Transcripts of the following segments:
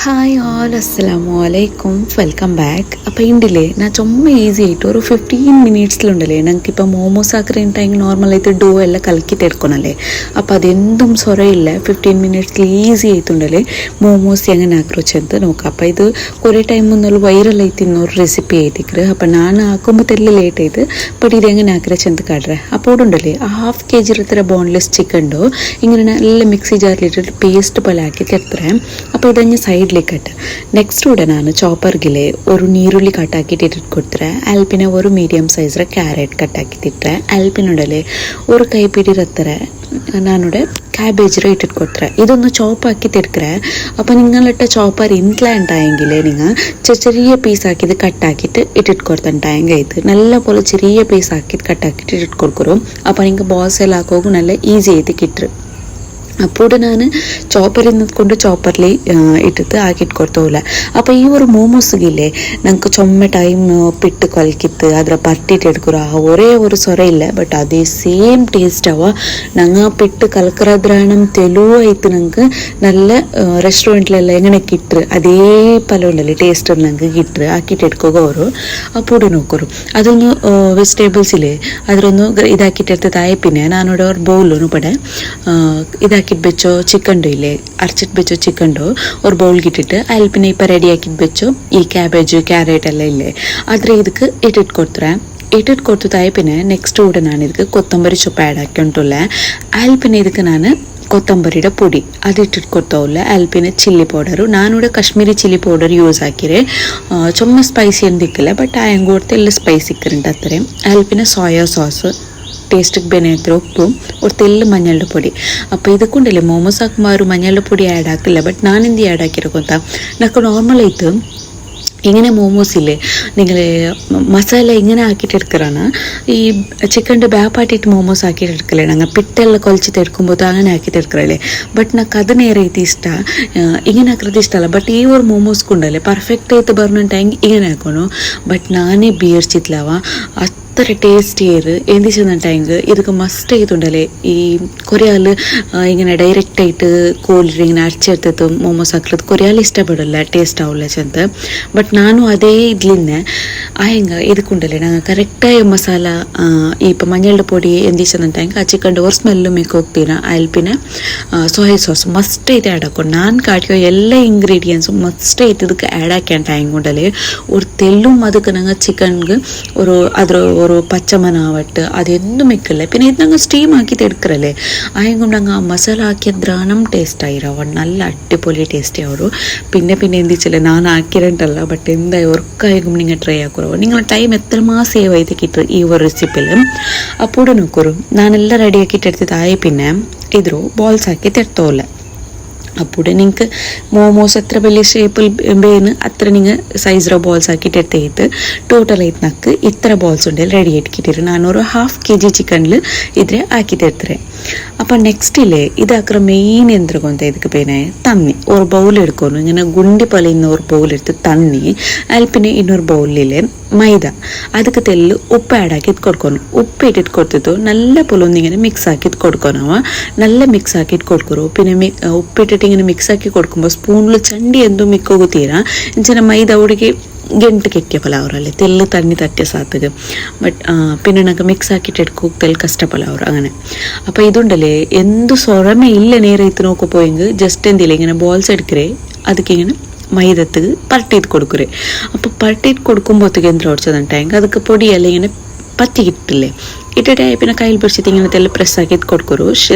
Hi all അസ്സലാമു അലൈക്കും welcome back. അപ്പോൾ ഉണ്ടല്ലേ ഞാൻ ചുമ്മാ ഈസി ആയിട്ട് ഒരു 15 മിനിറ്റ്സിലുണ്ടല്ലേ ഞങ്ങൾക്കിപ്പോൾ മോമോസ് ആക്കുന്നുണ്ടെങ്കിൽ നോർമലായിട്ട് ഡോ എല്ലാം കലക്കിയിട്ട് എടുക്കണമല്ലേ. അപ്പോൾ അതെന്തും സ്വരമില്ല 15 മിനിറ്റ്സിൽ ഈസി ആയിട്ടുണ്ടല്ലേ മോമോസ് എങ്ങനെ ആക്കുറച്ചെന്ത് നോക്കാം. അപ്പോൾ ഇത് കുറേ ടൈം മുന്നോട്ട് വൈറലായിട്ട് ಇನ್ನೊരു റെസിപ്പി ആയിട്ടിക്കറ്. അപ്പോൾ ನಾನು ಹಾಕೊಂಬತ್ತೆಲ್ಲ ಲೇಟ್ ಆಯ್ತು ಬಟ್ ಇದು ಹೆಂಗೆ ಹಾಕ್ರೆ ಕಾಡ್ರೆ. അപ്പോൾ ഉണ്ടല്ലേ ಹಾಫ್ kg ಹತ್ರ ಬೋನ್ಲೆಸ್ ಚಿಕನ್ ഇങ്ങനെ നല്ല മിക്സി ജാറിലിട്ടിട്ട് പേസ്റ്റ് പോലെ ആക്കി തെർത്തറേ. അപ്പോൾ ഇതഞ്ഞ് സൈഡിലേക്കിട്ട് നെക്സ്റ്റ് കൂടെ ನಾನು ചോപ്പർಗಿಲೆ ഒരു ನೀರುಳ್ಳಿ ಕಟ್ಟಾಕಿಟ್ಟು ಇಟ್ಕೊಡ್ತಾರೆ. ಅಲ್ಪಿನ ഒരു ಮೀಡಿಯಂ ಸೈಜ್ರ ಕ್ಯಾರೆಟ್ ಕಟ್ಟಾಕಿಟ್ಟಿಟ್ರೆ ಅಲ್ಪಿನೊಡಲೆ ഒരു കൈപ്പിടി ರತ್ತರ ನಾನೋಡೆ ക്യാബേജ് ഇട്ടിട്ട് ഇതൊന്ന് ചോപ്പാക്കി തെടുക്കറേ. അപ്പോൾ നിങ്ങളിട്ട ചോപ്പർ ഇൻക്ലാണ്ടായെങ്കിൽ നിങ്ങൾ ചെറിയ പീസാക്കിയത് കട്ടാക്കിയിട്ട് ഇട്ടിട്ട് കൊടുത്തിട്ടുണ്ടായെങ്കിൽ ഇത് നല്ല പോലെ ചെറിയ പീസാക്കിയിട്ട് കട്ടാക്കിയിട്ട് ഇട്ടിട്ട് കൊടുക്കും. അപ്പോൾ നിങ്ങൾക്ക് ബോൾസ് എല്ലാം ആക്കുമ്പോൾ നല്ല ഈസി ആയിട്ട് കിട്ടും. അപ്പോൾ ನಾನು ചോപ്പറിൽ നിന്നുകൊണ്ട് ചോപ്പറിൽ ഇട്ടിട്ട് ആക്കിയിട്ട് കൊടുത്തോല. അപ്പോൾ ഈ ഒരു മോമോസിಗಿല്ലേ ഞങ്ങൾക്ക് ചുമ ടൈം പിട്ട് കൊലക്കിത്ത് അതിൽ പരട്ടിയിട്ട് എടുക്കുക ഒരേ ഒരു സ്വരമില്ല ബട്ട് അതേ ಸೇಮ್ ಟೇಸ್ಟ್ ಅವ. ഞങ്ങൾ പിട്ട് കലക്കറാദ്രാണം തെലുവായിട്ട് ഞങ്ങൾക്ക് നല്ല റെസ്റ്റോറൻറ്റിലെല്ലാം എങ്ങനെ കിട്ടുക അതേ പല ഉണ്ടല്ലേ ടേസ്റ്റ് ഞങ്ങൾക്ക് കിട്ടുക ആക്കിയിട്ട് എടുക്കുക ಅವರು. അപ്പോൾ നോക്കರು അതൊന്ന് വെജിറ്റೇಬಲ್ಸಿലെ അതിലൊന്ന് ഇതാക്കിയിട്ട് എടുത്തതായ പിന്നെ ഞാനിവിടെ ഒരു ബൗലൊന്നു പಡೆ ഇതാക്കി ಬೆಚ್ಚೋ ಚಿಕನ್ ಇಲ್ಲೇ ಅರ್ಚಿಟ್ ಬೆಚ್ಚೋ ಚಿಕನ್ ஒரு ಬೌಲ್ಗೆ ಇಟ್ಟಿಟ್ಟು ಅಲ್ಲಿ ಪಿನ್ನ ಇಪ್ಪ ರೆಡಿ ಹಾಕಿಟ್ಟು ಬೆಚ್ಚೋ ಈ ಕ್ಯಾಬೇಜು ಕ್ಯಾರೆಟ್ ಎಲ್ಲ ಇಲ್ಲೇ ಆದರೆ ಇದಕ್ಕೆ ಇಟ್ಟಿಟ್ಟು ಕೊಡ್ತಾರೆ. ಇಟ್ಟಿಟ್ಟು ಕೊಡ್ತಾಯ പിന്നെ ನೆಕ್ಸ್ಟ್ ಕೂಡ ನಾನು ಇದಕ್ಕೆ ಕೊತ್ತಂಬರಿ ಸೊಪ್ಪು ಆ್ಯಡ್ ಹಾಕಿ ಉಂಟುಲ್ಲ. ಅಲ್ಲಿ ಪಿನ್ನ ಇದಕ್ಕೆ ನಾನು ಕೊತ್ತಂಬರಿയുടെ പൊടി അത് ഇട്ടിട്ട് കൊടുത്തോല്ല. അൽപ്പിന് ചില്ലി പൗഡർ ഞാനിവിടെ കാശ്മീരി ചില്ലി പൗഡർ യൂസ് ആക്കിരെ ചുമ സ്പൈസി ഒന്നും ഇക്കില്ല ബട്ട് ആയം കൊടുത്ത് എല്ലാം സ്പൈസി ഇക്കുന്നുണ്ട് അത്രയും. അൽപ്പിന് സോയ സോസ് ടേസ്റ്റിക്ക് ബെനേത്ര ഉപ്പും ഒരു തെല്ല് മഞ്ഞളുടെ പൊടി. അപ്പോൾ ഇതൊക്കെ മോമോസ് ആക്കുമ്പോൾ ഒരു മഞ്ഞളുടെ പൊടി ആഡ് ആക്കില്ല ബട്ട് ഞാൻ എന്ത് ആഡ് ആക്കിയിരിക്കൊന്താ നമുക്ക് നോർമലായിട്ട് ഇങ്ങനെ മോമോസില്ലേ നിങ്ങൾ മസാല ഇങ്ങനെ ആക്കിയിട്ട് എടുക്കറാണ് ഈ ചിക്കൻ്റെ ബാപ്പാട്ടിട്ട് മോമോസ് ആക്കിയിട്ട് എടുക്കലേ ഞങ്ങൾ പിട്ടെല്ലാം കൊലിച്ചിട്ട് എടുക്കുമ്പോൾ അങ്ങനെ ആക്കിയിട്ട് എടുക്കറല്ലേ. ബട്ട് నాకు ಅದು നേരെ ഇത് ഇഷ്ട ഇങ്ങനെ ആക്കുന്നത് ഇഷ്ടമല്ല. ബട്ട് ഈ ഒരു മോമോസ് കൊണ്ടല്ലേ പെർഫെക്റ്റ് ആയിട്ട് പറഞ്ഞിട്ടുണ്ടെങ്കിൽ ഇങ്ങനെ ആക്കണോ. ബട്ട് ഞാനേ ബിയർച്ചിട്ടില്ലവ അത്ര ടേസ്റ്റ് ചെയ്ത് എന്ത് ചെന്നിട്ടെങ്കിൽ ഇതൊക്കെ മസ്റ്റ് ആയിട്ടുണ്ടല്ലേ ഈ കുറേ ആൾ ഇങ്ങനെ ഡയറക്റ്റായിട്ട് കോലിട്ട് ഇങ്ങനെ അരച്ചെടുത്തിട്ട് മോമോസ് ആക്കുന്നത് കുറേ ആൾ ഇഷ്ടപ്പെടില്ല ടേസ്റ്റ് ആവില്ല ചെന്ന്. ಬಟ್ ನಾನು ಅದೇ ಇದ್ಲಿಂದ ಆಯಂಗ ಇದಕ್ಕುಂಡಲೆ ನಂಗೆ ಕರೆಕ್ಟಾಗಿ ಮಸಾಲ ಇಪ್ಪ ಮಂಜಳ ಪೊಡಿ ಎಂದಿಸಂದಂಟಾಯಂಗ ಆ ಚಿಕನ್ ஒரு ಸ್ಮೆಲ್ಲು ಮೇಕ್ ಹೋಗ್ತೀನ. ಅಲ್ಪಿನ ಸೋಯಾ ಸಾಸ್ ಮಸ್ಟ್ ಐತೆ ಆ್ಯಡ್ ಹಾಕೊಂಡು ನಾನು ಕಾಟಿಯೋ ಎಲ್ಲ ಇಂಗ್ರೀಡಿಯೆಂಟ್ಸು ಮಸ್ಟ್ ಐತೆ ಇದಕ್ಕೆ ಆ್ಯಡ್ ಹಾಕ್ಯಂಟ ಆಯಂಗುಂಡಲೆ ஒரு தெல்லும் அதுக்கு நாங்கள் சிக்கனுக்கு ஒரு அதில் ஒரு பச்சை மணாவட்டு அது எதுவும் மிக்கல. പിന്നെ ഇത് ഞങ്ങൾ സ്റ്റീം ആക്കിയിട്ട് എടുക്കറല്ലേ ആയതുകൊണ്ട് ഞങ്ങൾ ആ മസാല ആക്കിയദ്രാണം ടേസ്റ്റ് ആയിരവ നല്ല അടിപൊളി ടേസ്റ്റ് ആവും. പിന്നെ എന്തിച്ചില്ല ഞാൻ ആക്കിയിട്ടുണ്ടല്ല ബട്ട് എന്തായാലും ഉറക്കായിരിക്കും നിങ്ങൾ ട്രൈ ആക്കുറോ. നിങ്ങൾ ടൈം എത്ര മാസം സേവ് ചെയ്ത് കിട്ടും ഈ ഒരു റെസിപ്പിയിൽ. അപ്പോൾ നോക്കുറു ഞാനെല്ലാം റെഡി ആക്കിയിട്ട് എടുത്തതായി പിന്നെ ഇದ್ರು ಬಾಲ್ಸ್ ಹಾಕಿ ತೆರ್ತೋಲ್ಲ. അപ്പോൾ നിങ്ങൾക്ക് മോമോസ് എത്ര വലിയ ഷേപ്പിൽ വേണം അത്ര നിങ്ങൾ സൈസിലെ ബോൾസ് ആക്കിയിട്ട് എടുത്തിട്ട് ടോട്ടലായിട്ട് നമുക്ക് ഇത്ര ബോൾസ് ഉണ്ടെങ്കിൽ റെഡി ആക്കിയിട്ട് ഞാനൊരു ഹാഫ് kg ചിക്കനിൽ ഇതിൽ ആക്കിയിട്ട് എടുത്തേ. അപ്പോൾ നെക്സ്റ്റില്ലേ ഇതാക്കുற മെയിൻ എന്തിരക്കൊന്ത ಇದಕ್ಕೆ ಬೇನೆ ತಣ್ಣಿ ഒരു ബൗൾ എടുക്കുന്നു ഇങ്ങനെ ഗുണ്ടി പോലെ ಇನ್ನೊരു ബൗൾ എടുത്ത് തണ്ണി അതിൽ പിന്നെ ಇನ್ನೊരു ബൗളിലെ മൈദ ಅದಕ್ಕೆ ತೆಲ್ಲು ಉಪ್ಪು ಆ್ಯಡ್ ಹಾಕಿದ್ದು ಕೊಡ್ಕೊನು. ಉಪ್ಪು ಇಟ್ಟಿಟ್ಟು ಕೊಡ್ತಿದ್ದು നല്ല പോലെ ഒന്നിങ്ങനെ മിക്സ് ആക്കിയിട്ട് കൊടുക്കണവ. നല്ല മിക്സ് ആക്കിയിട്ട് കൊടുക്കರು. പിന്നെ ഉപ്പിട്ടിട്ട് ഇങ്ങനെ മിക്സ് ആക്കി കൊടുക്കുമ്പോൾ സ്പൂണിൽ ചണ്ടി എന്തും മിക്കോകുത്തീരാ ചില മൈദ ಹುಡುಗಿ ಗೆಂಟು ಕೆಟ್ಟಿಯ ಪಲಾವ್ರಲ್ಲಿ ತೆಲ್ಲು ತಣ್ಣಿ ತಟ್ಟಿಯ ಸಾತಿಗೆ ಬಟ್ പിന്നെ ഞങ്ങൾക്ക് മിക്സ് ആക്കിയിട്ട് എടുക്കും തെൽ കഷ്ടപ്പലാവർ അങ്ങനെ. അപ്പോൾ ഇതുണ്ടല്ലേ എന്ത് സ്വരമേ ഇല്ല നേരെ ഇത് നോക്കി പോയെങ്കിൽ ജസ്റ്റ് എന്തില്ല ഇങ്ങനെ ബോൾസ് എടുക്കരേ ಅದಕ್ಕೆ ഇങ്ങനെ മൈദത്തുക്ക് പരട്ടിയിട്ട് കൊടുക്കരേ. അപ്പോൾ പരട്ടിയിട്ട് കൊടുക്കുമ്പോഴത്തേക്ക് എന്ത് ഓടിച്ചതുണ്ടായെങ്കിൽ അതൊക്കെ പൊടിയെല്ലാം ഇങ്ങനെ പറ്റി കിട്ടില്ലേ ഇട്ടിട്ട് പിന്നെ കയ്യിൽ പിടിച്ചിട്ട് ഇങ്ങനെ തെല്ലാം പ്രസ് ആക്കിയിട്ട് കൊടുക്കരു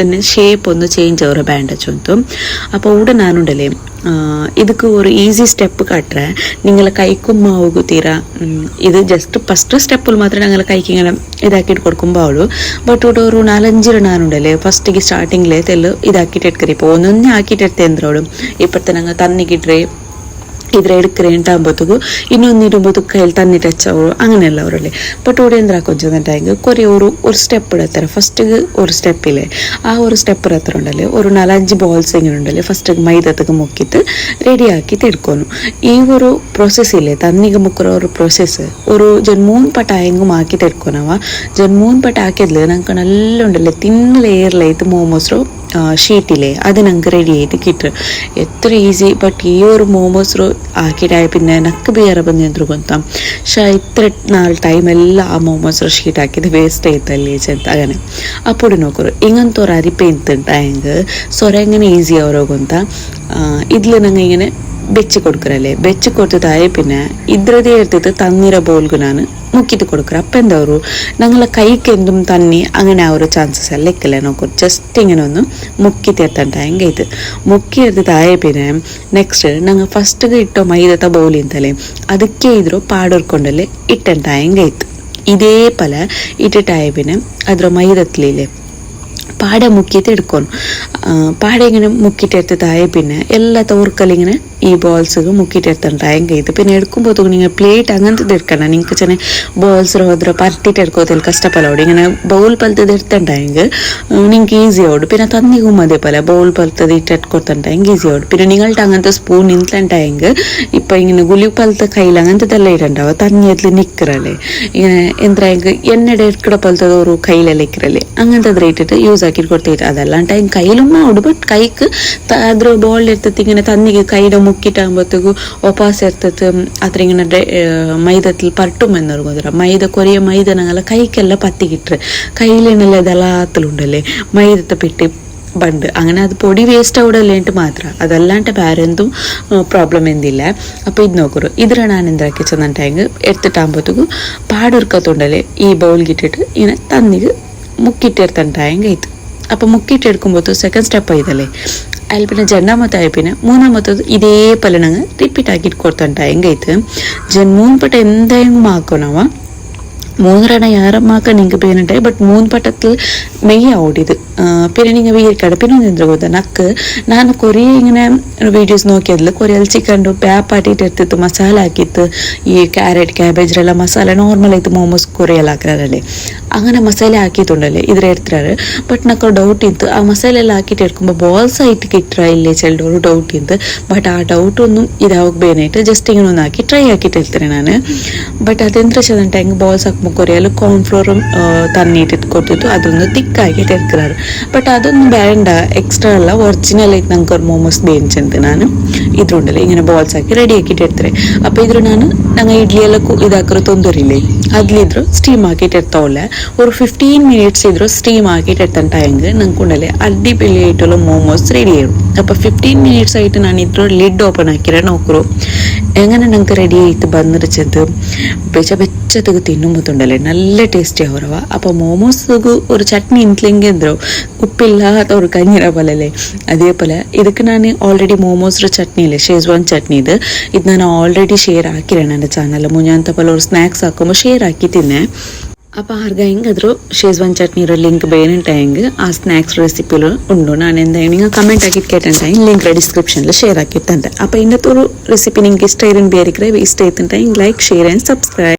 ഷേപ്പ് ഒന്ന് ചേഞ്ച് ആവുക ബാൻഡേജ് ഒന്നും. അപ്പോൾ ഇവിടെ ഞാനുണ്ടല്ലേ ಇದಕ್ಕೆ ഒരു ഈസി സ്റ്റെപ്പ് കാട്ടുറേ നിങ്ങൾ കൈക്കും മാവ് തീരാ. ഇത് ജസ്റ്റ് ഫസ്റ്റ് സ്റ്റെപ്പിൽ മാത്രമേ ഞങ്ങൾ കൈക്ക് ഇങ്ങനെ ഇതാക്കിയിട്ട് കൊടുക്കുമ്പോൾ ആവുള്ളൂ. ബട്ട് ഇവിടെ ഒരു 4-5 ഞാനുണ്ടല്ലേ ഫസ്റ്റിಗೆ സ്റ്റാർട്ടിങ്ങിലെ തെല്ല് ഇതാക്കിയിട്ട് എടുക്കറി. ഇപ്പോൾ ഒന്നൊന്നേ ആക്കിയിട്ട് എടുത്ത് എന്തിനോടും ഇപ്പോഴത്തെ ഞങ്ങൾ തന്നിക്കിട്ടേ ಇದ್ರ എടുക്കറേണ്ടാകുമ്പോഴത്തേക്കും ಇನ್ನೊಂದಿടുമ്പോഴത്തേക്ക് കയ്യിൽ തന്നെ ടച്ച് ആവുള്ളൂ അങ്ങനെയല്ല അവരല്ലേ. ബട്ട് ഇവിടെ എന്താ കൊഞ്ചുന്നുണ്ടെങ്കിൽ കുറേ ഒരു സ്റ്റെപ്പ് ഇടത്തര ഫസ്റ്റ് ഒരു സ്റ്റെപ്പില്ലേ ആ ഒരു സ്റ്റെപ്പ് എത്ര ഉണ്ടല്ലേ ഒരു 4-5 ബോൾസ് ഇങ്ങനെ ഉണ്ടല്ലേ ഫസ്റ്റ് മൈദത്തേക്ക് മുക്കിയിട്ട് റെഡിയാക്കിയിട്ട് എടുക്കുന്നു. ഈ ഒരു പ്രോസസ്സില്ലേ തന്നിಗೆ മുക്കുற ഒരു പ്രോസസ്സ് ഒരു ജന്മൂന്ന് പട്ട ആയെങ്കും ആക്കിയിട്ട് എടുക്കണവ. ജന്മൂന്ന് പട്ട ആക്കിയതിൽ ഞങ്ങൾക്ക് നല്ല ഉണ്ടല്ലേ തിന്ന ലെയറിലായിട്ട് മോമോസോ ഷീറ്റില്ലേ അത് ഞങ്ങൾക്ക് റെഡി ആയിട്ട് കിട്ടും. എത്ര ഈസി. ബട്ട് ഈ ഒരു മോമോസ് ಹಾಕಿಡಾಯ പിന്നെ ನಕ್ಕು ಬೇರೆ ಬಂದಿದ್ರು ಗೊತ್ತ. ಇತ್ರ ನಾಲ್ ಟೈಮ್ ಎಲ್ಲ ಆ ಮೋಮೋಸ್ ಶೀಟ್ ಹಾಕಿದ್ದು ವೇಸ್ಟ್ ಆಯ್ತಲ್ಲಿ ಅಂತ അങ്ങനെ ಅప్పుడు ನೋಕರು ಇಂಗಂತವ್ರು ಅರಿಪೆ ಇಂತಂಟ ಹೆಂಗೆ ಸೊರೆ എങ്ങനെ ഈസി അവരോ ಗೊತ್ತ. ഇതിൽ ഞങ്ങൾ ഇങ്ങനെ വെച്ച് കൊടുക്കറല്ലേ, വെച്ച് കൊടുത്തതായ പിന്നെ ഇദ്രതേ എടുത്തിട്ട് തന്നിര ബോൾഗു ഞാൻ മുക്കിട്ട് കൊടുക്കുക. അപ്പം എന്താ ഒരു ഞങ്ങളെ കൈക്ക് എന്തും തന്നി അങ്ങനെ ആ ഒരു ചാൻസസ് എല്ലാം ഇക്കല്ലേ നോക്കൂ. ജസ്റ്റ് ഇങ്ങനെ ഒന്ന് മുക്കി തീർത്തണ്ട ಹೆಂಗೆ ಇದು ಮುಕ್ಕಿ ಎದ್ದದಾಯ പിന്നെ ನೆಕ್ಸ್ಟ್ ನಂಗೆ ಫಸ್ಟ್ಗೆ ಇಟ್ಟೋ ಮೈದತ ಬೌಲ್ ಇಂತಲೇ ಅದಕ್ಕೆ ಇದ್ರು ಪಾಡೋರ್ಕೊಂಡಲ್ಲೇ ಇಟ್ಟಂಟ ಹೆಂಗೆ ಇತ್ತು. ಇದೇ ಫಲ ಇಟ್ಟಿಟ್ಟಾಯ പിന്നെ ಅದ್ರ ಮೈದತ್ಲಿಲೆ പാട മുക്കിയിട്ട് എടുക്കണം. പാട ഇങ്ങനെ മുക്കിയിട്ട് എടുത്തതായ പിന്നെ എല്ലാ തോർക്കലിങ്ങനെ ഈ ബോൾസ് മുക്കിയിട്ട് എടുത്തിട്ടുണ്ടായും കഴിയുത്. പിന്നെ എടുക്കുമ്പോൾ നിങ്ങൾ പ്ലേറ്റ് അങ്ങനത്തെ എടുക്കണം. നിങ്ങൾക്ക് ചെന്നെ ബോൾസ് ಹೋದ್ರೆ ಪರ್ಟಿಟ್ಟು എടുಕೋದಿಲ್ಲ ಕಷ್ಟಪಡೋಡು. ഇങ്ങനെ ಬೌಲ್ ಪಲ್ತದ എടുത്തിട്ടുണ്ടെങ്കിൽ നിങ്ങൾക്ക് ഈസി ആവും. പിന്നെ തന്നിക്കും അതേപോലെ ബൗൾ പലത്തത് ഇട്ടെടുക്കൊടുത്തിട്ടുണ്ടെങ്കിൽ ഈസി ആവും. പിന്നെ നിങ്ങളുടെ അങ്ങനത്തെ സ്പൂൺ നിന്നിട്ടുണ്ടെങ്കിൽ ഇപ്പം ഇങ്ങനെ ഗുലി പലത്തെ കയ്യിൽ അങ്ങനത്തെല്ലാം ഇടണ്ടാവും. തന്നിയതിൽ നിൽക്കറല്ലേ ഇങ്ങനെ എന്തായെങ്കിൽ എണ്ണയുടെ എടുക്കട പലത്തത് ഒരു കയ്യിലെല്ലാം ഇക്കറല്ലേ അങ്ങനത്തെ ഇട്ടിട്ട് യൂസ് ആക്കിയിട്ട് കൊടുത്തിട്ട് അതല്ലാണ്ട് കയ്യിലും മാവും. ಬಟ್ ಕೈക്ക് ಅದ್ರ ಬಾಲ್ ಇರ್ತತಿ ಇങ്ങനെ ತನ್ನಿಗೆ ಕೈಡ ಮುಕ್ಕಿಟ್ಟಾകുമ്പോഴത്തേക്ക് ഒപ്പാസ് എടുത്തിട്ട് അത്ര ഇങ്ങനെ മൈദത്തിൽ പരട്ടും എന്നറിഞ്ഞ മൈദ കുറേ മൈദ ഞങ്ങളെ കൈക്കെല്ലാം പത്തിക്കിട്ട് കയ്യിലെണ്ണല്ല ഇതെല്ലാത്തിലുണ്ടല്ലേ മൈദത്തെ പെട്ടി ബണ്ട് അങ്ങനെ അത് പൊടി വേസ്റ്റ് ആവിടല്ലേಂಟು ಮಾತ್ರ ಅದಲ್ಲಾಂಟ ಬೇರೆ ಎಂದೂ ಪ್ರಾಬ್ಲಮ್ ಎಂದಿಲ್ಲ. അപ്പോൾ ಇದು ನೋಕರು ಇದ್ರ ನಾನು ಎಂದಾಕಿ ಚೆಂದಂಟಾಗ ಎತ್ತಿಟ್ಟಾകുമ്പോഴത്തേക്ക് പാടെടുക്കത്തുണ്ടല്ലേ ഈ ബൗൾಗಿಟ್ಟಿട്ട് ഇങ്ങനെ തന്നിಗೆ മുക്കിട്ടിർത്തണ്ടായെങ്കിൽ അപ്പം മുക്കിയിട്ടെടുക്കുമ്പോൾ സെക്കൻഡ് സ്റ്റെപ്പ് ആയതല്ലേ അതിൽ പിന്നെ രണ്ടാമത്തായ പിന്നെ മൂന്നാമത്തത് ഇതേപോലെ ഞങ്ങൾ റിപ്പീറ്റ് ആക്കിയിട്ട് കൊടുത്തിട്ടുണ്ടായെങ്കിൽ മൂന്ന് പട്ട എന്തായാലും ആക്കണവ മൂന്നരണ ಯಾರಮ್ಮಾಕ ನಿಂಗೆ ಬೇನುಂಟಾಯಿ ಬಟ್ ಮೂನ್ ಪಟ್ಟത്തിൽ മെയ്യ് ഓടിയത്. പിന്നെ നിങ്ങൾ വീരിക്കാട് പിന്നെ ഒന്ന് എന്താ ಗೊತ್ತಾ നക്ക് ನಾನು കുറേ ഇങ്ങനെ വീഡിയോസ് നോക്കിയതിൽ കുറേ ചിക്കൻ ಪ್ಯಾಪಾಟಿಟ್ಟು എടുത്തിട്ട് ಮಸಾಲ ಹಾಕಿತ್ತು ಈ ಕ್ಯಾರೆಟ್ ಕ್ಯಾಬೇಜ್ರೆಲ್ಲ ಮಸಾಲ ನಾರ್ಮಲ್ ಆಯ್ತು ಮೋಮೋಸ್ കുറേ ಎಲ್ಲ ಹಾಕ್ರಾರല്ലേ അങ്ങനെ മസാല ಹಾಕಿತ್ತುಂಡല്ലേ ಇದ್ರ ಇರ್ತಾರೆ. ಬಟ್ ನಕ್ಕ ಡೌಟ್ ಇತ್ತು ಆ ಮಸಾಲೆ ಎಲ್ಲ ಹಾಕಿಟ್ಟು എടുക്കുമ്പോൾ ಬಾಲ್ಸ್ ആയിട്ട് കിട്ടുക ഇല്ലേ ചെല്ലൊരു ഡൗട്ട് ഇತ್ತು. ಬಟ್ ಆ ಡೌಟ್ ഒന്നും ഇതാവുകേനായിട്ട് ജസ്റ്റ് ഇങ്ങനെ ഒന്ന് ആക്കി ട്രൈ ആക്കിയിട്ട് ഇರ್ತಾರೆ ನಾನು. ಬಟ್ ಅದೆಂತ ಚೆಂದಂಟ ಹೆಂಗೆ ಬಾಲ್ಸ್ ಹಾಕ್ಬೇಕು കോൺഫ്ലോറും തന്നിട്ട് കൊടുത്തിട്ട് അതൊന്ന് തിക്കാക്കിയിട്ട് എടുക്കാറ്. ಬಟ್ ಅದೊಂದು ಬೇಡ ಎಕ್ಸ್ಟ್ರಾ ಅಲ್ಲ ಒರಿಜಿನಲ್ ಆಯ್ತು ನಂಗೆ ಅವ್ರು ಮೋಮೋಸ್ ಬೇಯಿಸಂತೆ ನಾನು ಇದ್ರುಂಡಲ್ಲ ಇങ്ങനെ ಬಾಲ್ಸ್ ಹಾಕಿ ರೆಡಿ ಹಾಕಿಟ್ಟು ಇರ್ತಾರೆ. അപ്പോൾ ಇದ್ರ ನಾನು ನಂಗೆ ಇಡ್ಲಿ ಎಲ್ಲ ಇದಾಕಿರೋ ತೊಂದರಿಲ್ಲ ಅದ್ಲಿದ್ರು ಸ್ಟೀಮ್ ಹಾಕಿಟ್ಟು ಇರ್ತಾವಲ್ಲ ഒരു 15 minutes ಇದ್ರು ಸ್ಟೀಮ್ ಹಾಕಿಟ್ಟು ಇರ್ತಂಟ ಹೆಂಗೆ ನಂಗೆ ಕೊಂಡಲ್ಲೇ ಅಡ್ಡಿಪಲ್ಲಿ ಆയിട്ടുള്ള ಮೋಮೋಸ್ ರೆಡಿ ആയിരുന്നു. അപ്പോൾ 15 minutes ആയിട്ട് ನಾನು ಇದ್ರ ಲಿಡ್ ಓಪನ್ ಹಾಕಿರ ನೋಕರು എങ്ങനെ ഞങ്ങൾക്ക് റെഡി ആയിട്ട് വന്നിരിച്ചത് വെച്ചത് തിന്നുമ്പോത്തുണ്ടല്ലേ നല്ല ടേസ്റ്റി ആവുറവ. അപ്പോൾ മോമോസുക്ക് ഒരു ചട്നി ഇൻക്ലെങ്കിൽ എന്തോ ഉപ്പില്ലാത്ത ഒരു കഞ്ഞിര പോലല്ലേ അതേപോലെ ಇದಕ್ಕೆ ನಾನು ಆಲ್ರೆಡಿ ಮೋಮೋಸ್ರ ಚಟ್ನಿ ಇಲ್ಲ ಶೇಜ್ವಾನ್ ಚಟ್ನಿ ಇದು ನಾನು ಆಲ್ರೆಡಿ ಶೇರ್ ಹಾಕಿರೋಣ എൻ്റെ ಚಾನಲ್ ಮುಂಜಾನೆ ಪಲ್ಲ ಅವ್ರು ಸ್ನ್ಯಾಕ್ಸ್ ಹಾಕೊಂಬ ಶೇರ್ ಹಾಕಿ ತಿನ್ನೆ. അപ്പോൾ ആർക്കും ಹೆಂಗಾದರೂ ಶೇಜ್ವಾನ್ ಚಟ್ನಿರೋ ಲಿಂಕ್ ಬೇನುಂಟಾയെങ്കിൽ ಆ ಸ್ನ್ಯಾಕ್ಸ್ ರೆಸಿಪಿಲು ಉಂಡು ನಾನು എന്തായാലും നിങ്ങൾ കമൻറ്റ് ആക്കിയിട്ട് കേട്ടിട്ടുണ്ടെങ്കിൽ ലിങ്ക് ഡിസ്ക്രിപ്ഷനിൽ ഷെയർ ആക്കിയിട്ടുണ്ട്. അപ്പോൾ ഇന്നത്തെ ഒരു റെസിപ്പി നിങ്ങൾക്ക് ഇഷ്ടമായിരുന്നു ಬೇರೆ ಇಷ್ಟ ಆಯ್ತುಂಟಾയെങ്കിൽ ಲೈಕ್ ಶೇರ್ ಆ್ಯಂಡ್ ಸಬ್ಸ್ಕ್ರೈಬ್.